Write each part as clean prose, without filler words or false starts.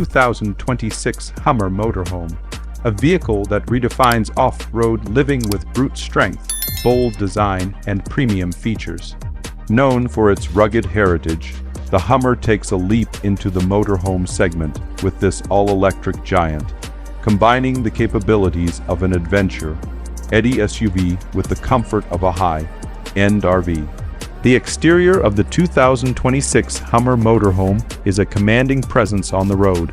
2026 Hummer Motorhome, a vehicle that redefines off-road living with brute strength, bold design, and premium features. Known for its rugged heritage, the Hummer takes a leap into the motorhome segment with this all-electric giant, combining the capabilities of an adventure-ready SUV with the comfort of a high-end RV. The exterior of the 2026 Hummer Motorhome is a commanding presence on the road.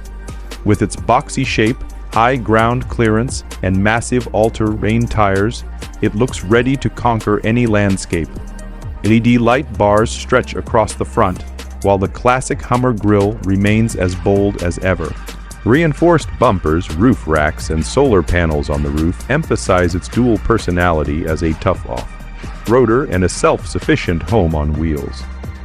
With its boxy shape, high ground clearance, and massive all-terrain tires, it looks ready to conquer any landscape. LED light bars stretch across the front, while the classic Hummer grille remains as bold as ever. Reinforced bumpers, roof racks, and solar panels on the roof emphasize its dual personality as a tough off-roader and a self-sufficient home on wheels.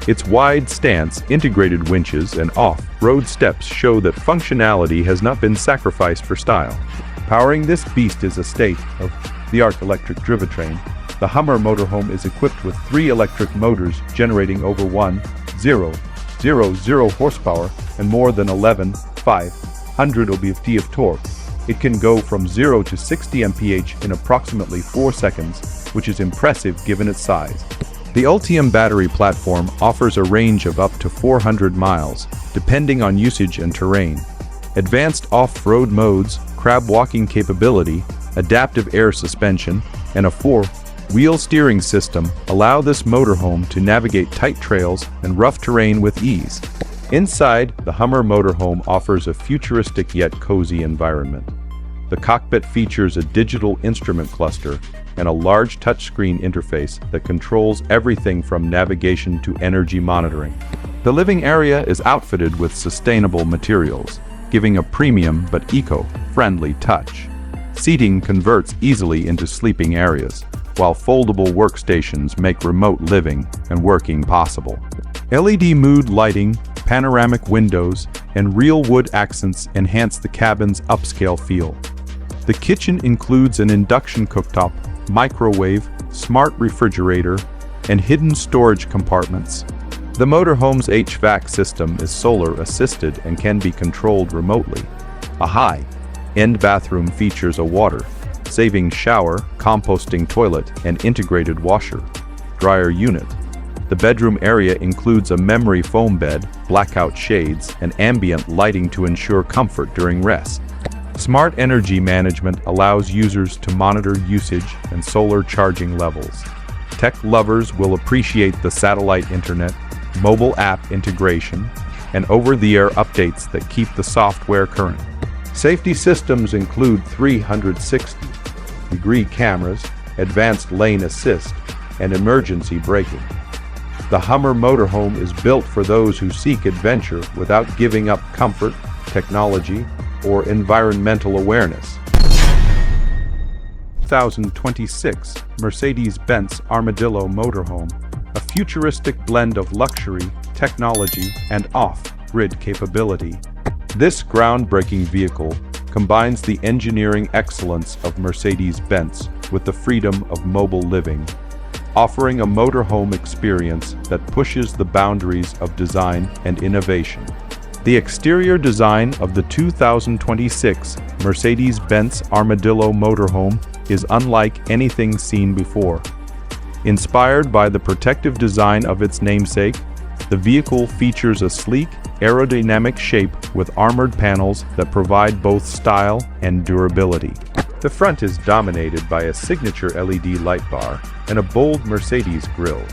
Its wide stance, integrated winches, and off-road steps show that functionality has not been sacrificed for style. Powering this beast is a state-of-the-art electric drivetrain. The Hummer Motorhome is equipped with 3 electric motors generating over 1,000 horsepower and more than 11,500 lb-ft of torque. It can go from 0 to 60 mph in approximately 4 seconds, which is impressive given its size. The Ultium battery platform offers a range of up to 400 miles, depending on usage and terrain. Advanced off-road modes, crab walking capability, adaptive air suspension, and a 4-wheel steering system allow this motorhome to navigate tight trails and rough terrain with ease. Inside, the Hummer Motorhome offers a futuristic yet cozy environment. The cockpit features a digital instrument cluster and a large touchscreen interface that controls everything from navigation to energy monitoring. The living area is outfitted with sustainable materials, giving a premium but eco-friendly touch. Seating converts easily into sleeping areas, while foldable workstations make remote living and working possible. LED mood lighting, panoramic windows, and real wood accents enhance the cabin's upscale feel. The kitchen includes an induction cooktop, microwave, smart refrigerator, and hidden storage compartments. The motorhome's HVAC system is solar-assisted and can be controlled remotely. A high-end bathroom features a water-saving shower, composting toilet, and integrated washer-dryer unit. The bedroom area includes a memory foam bed, blackout shades, and ambient lighting to ensure comfort during rest. Smart energy management allows users to monitor usage and solar charging levels. Tech lovers will appreciate the satellite internet, mobile app integration, and over-the-air updates that keep the software current. Safety systems include 360-degree cameras, advanced lane assist, and emergency braking. The Hummer Motorhome is built for those who seek adventure without giving up comfort, technology, or environmental awareness. 2026 Mercedes-Benz Armadillo Motorhome, a futuristic blend of luxury, technology, and off-grid capability. This groundbreaking vehicle combines the engineering excellence of Mercedes-Benz with the freedom of mobile living, offering a motorhome experience that pushes the boundaries of design and innovation. The exterior design of the 2026 Mercedes-Benz Armadillo Motorhome is unlike anything seen before. Inspired by the protective design of its namesake, the vehicle features a sleek, aerodynamic shape with armored panels that provide both style and durability. The front is dominated by a signature LED light bar and a bold Mercedes grille,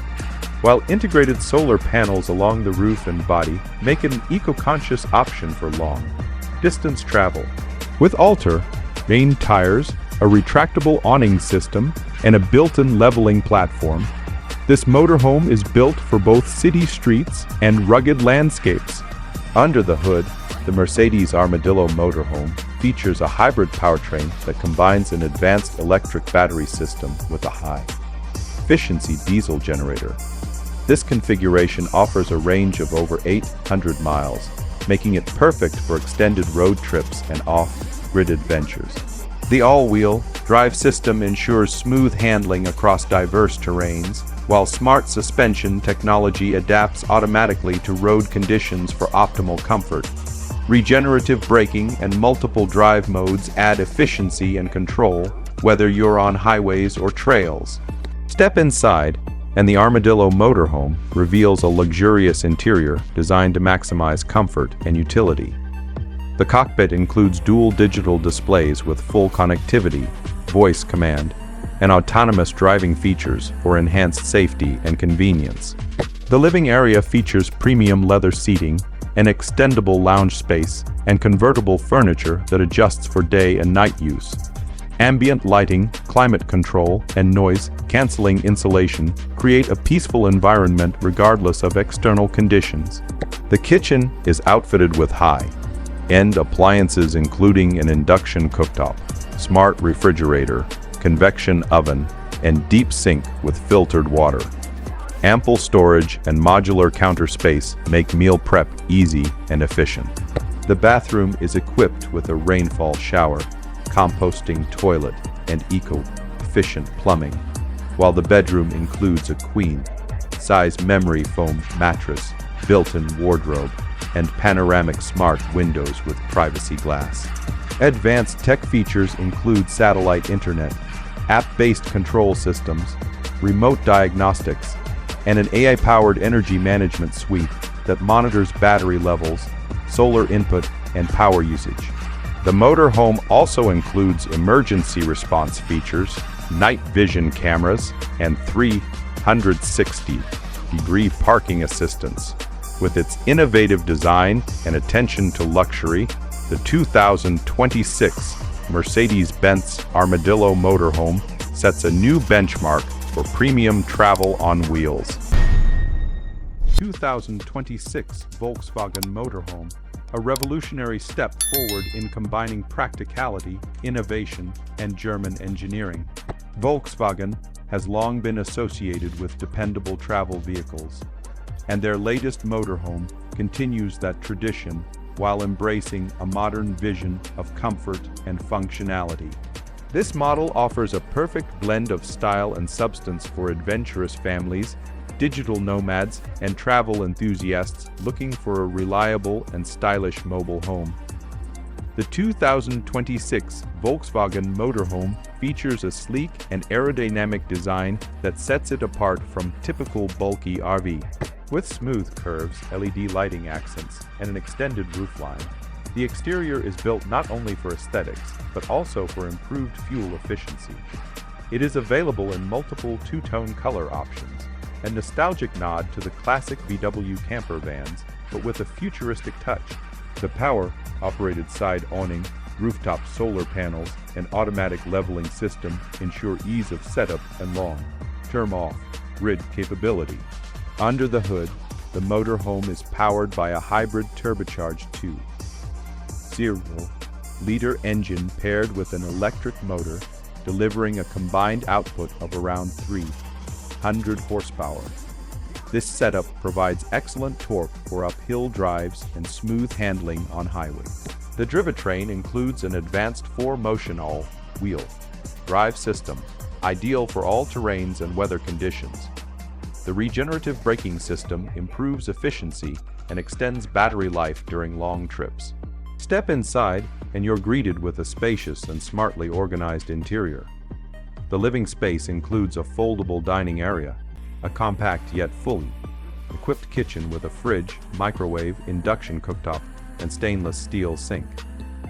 while integrated solar panels along the roof and body make it an eco-conscious option for long-distance travel. With all-terrain tires, a retractable awning system, and a built-in leveling platform, this motorhome is built for both city streets and rugged landscapes. Under the hood, the Mercedes Armadillo Motorhome features a hybrid powertrain that combines an advanced electric battery system with a high-efficiency diesel generator. This configuration offers a range of over 800 miles, making it perfect for extended road trips and off-grid adventures. The all-wheel drive system ensures smooth handling across diverse terrains, while smart suspension technology adapts automatically to road conditions for optimal comfort. Regenerative braking and multiple drive modes add efficiency and control, whether you're on highways or trails. Step inside, and the Armadillo Motorhome reveals a luxurious interior designed to maximize comfort and utility. The cockpit includes dual digital displays with full connectivity, voice command, and autonomous driving features for enhanced safety and convenience. The living area features premium leather seating, an extendable lounge space, and convertible furniture that adjusts for day and night use. Ambient lighting, climate control, and noise-canceling insulation create a peaceful environment regardless of external conditions. The kitchen is outfitted with high-end appliances including an induction cooktop, smart refrigerator, convection oven, and deep sink with filtered water. Ample storage and modular counter space make meal prep easy and efficient. The bathroom is equipped with a rainfall shower, composting toilet, and eco-efficient plumbing, while the bedroom includes a queen-size memory foam mattress, built-in wardrobe, and panoramic smart windows with privacy glass. Advanced tech features include satellite internet, app-based control systems, remote diagnostics, and an AI-powered energy management suite that monitors battery levels, solar input, and power usage. The motorhome also includes emergency response features, night vision cameras, and 360-degree parking assistance. With its innovative design and attention to luxury, the 2026 Mercedes-Benz Armadillo motorhome sets a new benchmark for premium travel on wheels. 2026 Volkswagen Motorhome, a revolutionary step forward in combining practicality, innovation, and German engineering. Volkswagen has long been associated with dependable travel vehicles, and their latest motorhome continues that tradition while embracing a modern vision of comfort and functionality. This model offers a perfect blend of style and substance for adventurous families, digital nomads, and travel enthusiasts looking for a reliable and stylish mobile home. The 2026 Volkswagen Motorhome features a sleek and aerodynamic design that sets it apart from typical bulky RV. With smooth curves, LED lighting accents, and an extended roofline, the exterior is built not only for aesthetics, but also for improved fuel efficiency. It is available in multiple two-tone color options, a nostalgic nod to the classic VW camper vans, but with a futuristic touch. The power-operated side awning, rooftop solar panels, and automatic leveling system ensure ease of setup and long-term off-grid capability. Under the hood, the motorhome is powered by a hybrid turbocharged 2.0-liter engine paired with an electric motor, delivering a combined output of around 300 horsepower. This setup provides excellent torque for uphill drives and smooth handling on highways. The drivetrain includes an advanced 4-motion all-wheel drive system, ideal for all terrains and weather conditions. The regenerative braking system improves efficiency and extends battery life during long trips. Step inside and you're greeted with a spacious and smartly organized interior. The living space includes a foldable dining area, a compact yet fully equipped kitchen with a fridge, microwave, induction cooktop, and stainless steel sink.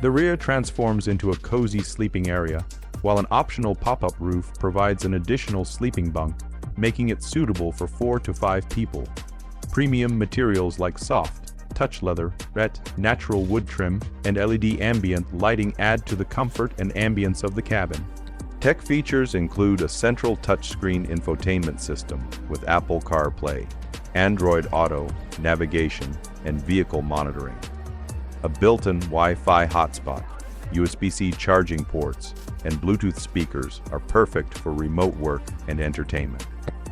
The rear transforms into a cozy sleeping area, while an optional pop-up roof provides an additional sleeping bunk, making it suitable for 4 to 5 people. Premium materials like soft, touch leather, natural wood trim, and LED ambient lighting add to the comfort and ambience of the cabin. Tech features include a central touchscreen infotainment system with Apple CarPlay, Android Auto, navigation, and vehicle monitoring. A built-in Wi-Fi hotspot, USB-C charging ports, and Bluetooth speakers are perfect for remote work and entertainment.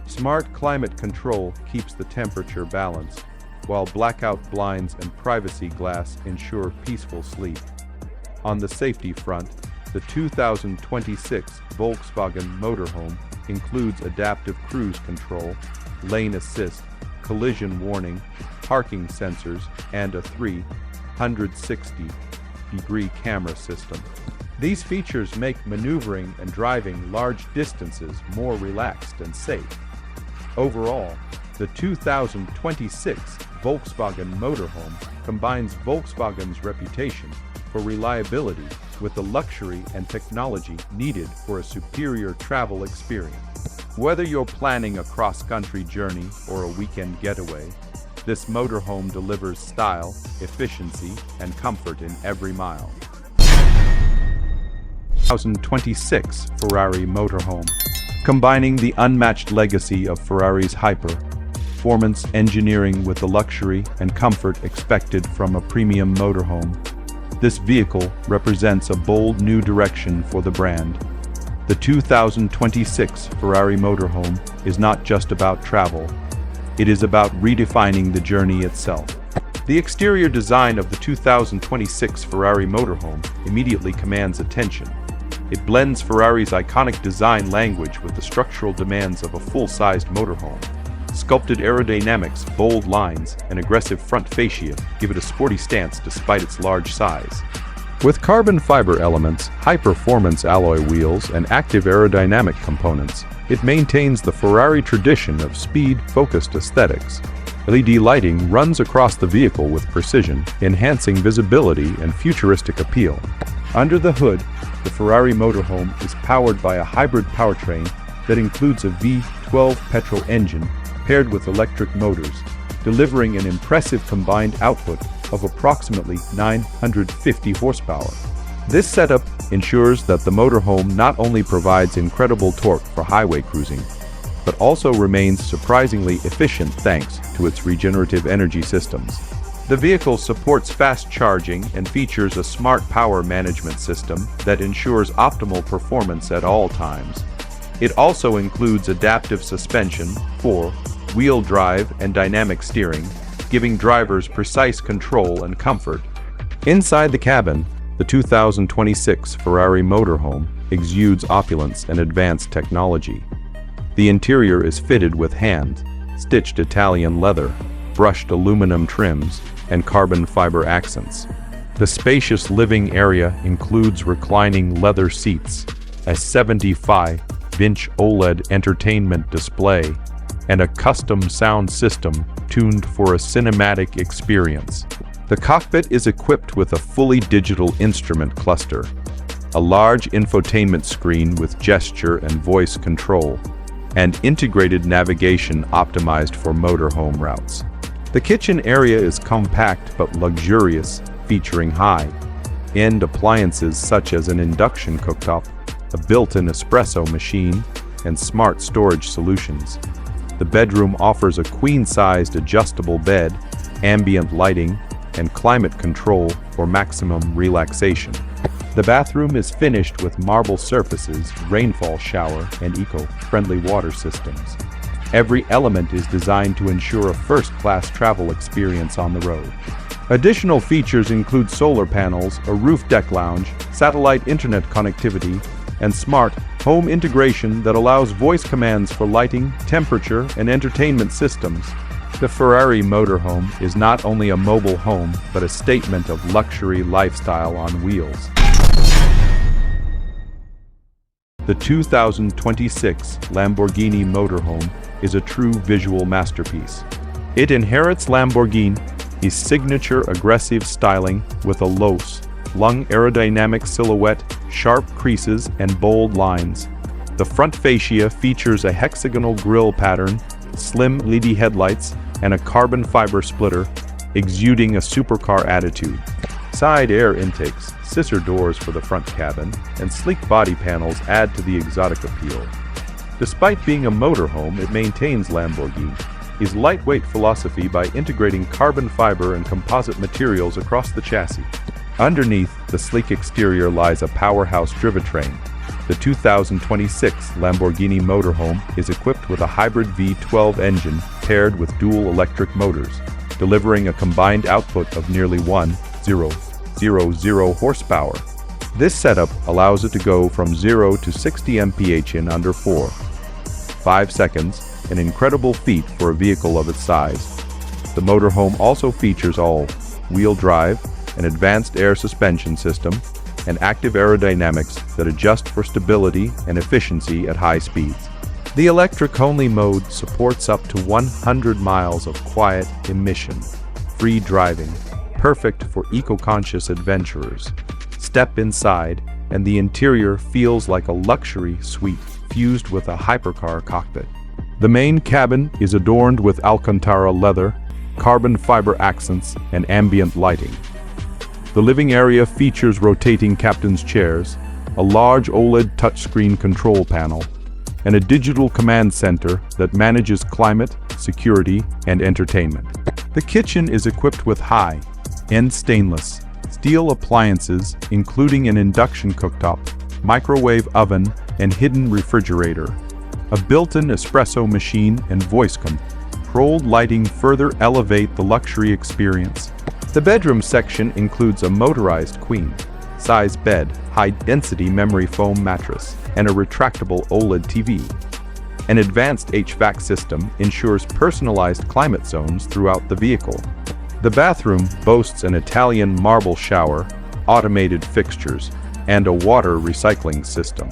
Smart climate control keeps the temperature balanced, while blackout blinds and privacy glass ensure peaceful sleep. On the safety front, the 2026 Volkswagen Motorhome includes adaptive cruise control, lane assist, collision warning, parking sensors, and a 360 360-degree camera system. These features make maneuvering and driving large distances more relaxed and safe. Overall, the 2026 Volkswagen Motorhome combines Volkswagen's reputation for reliability with the luxury and technology needed for a superior travel experience. Whether you're planning a cross-country journey or a weekend getaway, this motorhome delivers style, efficiency, and comfort in every mile. 2026 Ferrari Motorhome, combining the unmatched legacy of Ferrari's hyper-performance engineering with the luxury and comfort expected from a premium motorhome. This vehicle represents a bold new direction for the brand. The 2026 Ferrari Motorhome is not just about travel, it is about redefining the journey itself. The exterior design of the 2026 Ferrari Motorhome immediately commands attention. It blends Ferrari's iconic design language with the structural demands of a full-sized motorhome. Sculpted aerodynamics, bold lines, and aggressive front fascia give it a sporty stance despite its large size. With carbon fiber elements, high-performance alloy wheels, and active aerodynamic components, it maintains the Ferrari tradition of speed-focused aesthetics. LED lighting runs across the vehicle with precision, enhancing visibility and futuristic appeal. Under the hood, the Ferrari Motorhome is powered by a hybrid powertrain that includes a V12 petrol engine paired with electric motors, delivering an impressive combined output of approximately 950 horsepower. This setup ensures that the motorhome not only provides incredible torque for highway cruising, but also remains surprisingly efficient thanks to its regenerative energy systems. The vehicle supports fast charging and features a smart power management system that ensures optimal performance at all times. It also includes adaptive suspension, four-wheel drive, and dynamic steering, giving drivers precise control and comfort. Inside the cabin, the 2026 Ferrari Motorhome exudes opulence and advanced technology. The interior is fitted with hand-stitched Italian leather, brushed aluminum trims, and carbon fiber accents. The spacious living area includes reclining leather seats, a 75-inch OLED entertainment display, and a custom sound system tuned for a cinematic experience. The cockpit is equipped with a fully digital instrument cluster, a large infotainment screen with gesture and voice control, and integrated navigation optimized for motorhome routes. The kitchen area is compact but luxurious, featuring high-end appliances such as an induction cooktop, a built-in espresso machine, and smart storage solutions. The bedroom offers a queen-sized adjustable bed, ambient lighting, and climate control for maximum relaxation. The bathroom is finished with marble surfaces, rainfall shower, and eco-friendly water systems. Every element is designed to ensure a first-class travel experience on the road. Additional features include solar panels, a roof deck lounge, satellite internet connectivity, and smart home integration that allows voice commands for lighting, temperature, and entertainment systems. The Ferrari Motorhome is not only a mobile home, but a statement of luxury lifestyle on wheels. The 2026 Lamborghini Motorhome is a true visual masterpiece. It inherits Lamborghini's signature aggressive styling with a long aerodynamic silhouette, sharp creases, and bold lines. The front fascia features a hexagonal grille pattern, slim LED headlights, and a carbon fiber splitter, exuding a supercar attitude. Side air intakes, scissor doors for the front cabin, and sleek body panels add to the exotic appeal. Despite being a motorhome, it maintains Lamborghini's lightweight philosophy by integrating carbon fiber and composite materials across the chassis. Underneath the sleek exterior lies a powerhouse drivetrain. The 2026 Lamborghini Motorhome is equipped with a hybrid V12 engine paired with dual electric motors, delivering a combined output of nearly 1,000 horsepower. This setup allows it to go from 0 to 60 mph in under 4.5 seconds, an incredible feat for a vehicle of its size. The motorhome also features all-wheel drive, an advanced air suspension system, and active aerodynamics that adjust for stability and efficiency at high speeds. The electric-only mode supports up to 100 miles of quiet, emission-free driving, perfect for eco-conscious adventurers. Step inside, and the interior feels like a luxury suite fused with a hypercar cockpit. The main cabin is adorned with Alcantara leather, carbon fiber accents, and ambient lighting. The living area features rotating captain's chairs, a large OLED touchscreen control panel, and a digital command center that manages climate, security, and entertainment. The kitchen is equipped with high-end stainless steel appliances, including an induction cooktop, microwave oven, and hidden refrigerator. A built-in espresso machine and voice-controlled lighting further elevate the luxury experience. The bedroom section includes a motorized queen-size bed, high-density memory foam mattress, and a retractable OLED TV. An advanced HVAC system ensures personalized climate zones throughout the vehicle. The bathroom boasts an Italian marble shower, automated fixtures, and a water recycling system.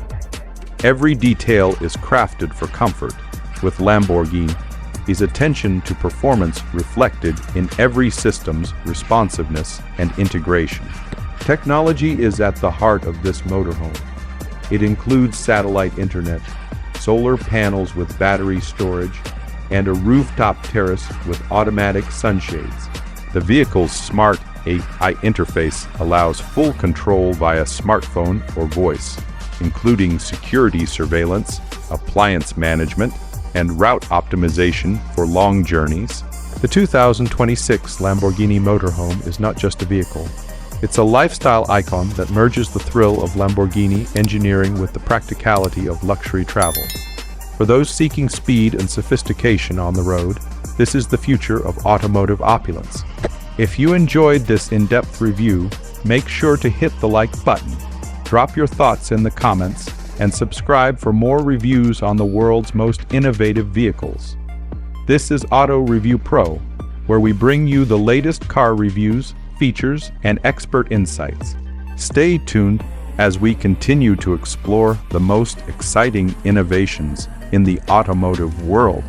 Every detail is crafted for comfort, with Lamborghini's attention to performance reflected in every system's responsiveness and integration. Technology is at the heart of this motorhome. It includes satellite internet, solar panels with battery storage, and a rooftop terrace with automatic sunshades. The vehicle's smart AI interface allows full control via smartphone or voice, including security surveillance, appliance management, and route optimization for long journeys. The 2026 Lamborghini Motorhome is not just a vehicle. It's a lifestyle icon that merges the thrill of Lamborghini engineering with the practicality of luxury travel. For those seeking speed and sophistication on the road, this is the future of automotive opulence. If you enjoyed this in-depth review, make sure to hit the like button, drop your thoughts in the comments, and subscribe for more reviews on the world's most innovative vehicles. This is Auto Review Pro, where we bring you the latest car reviews, features, and expert insights. Stay tuned as we continue to explore the most exciting innovations in the automotive world.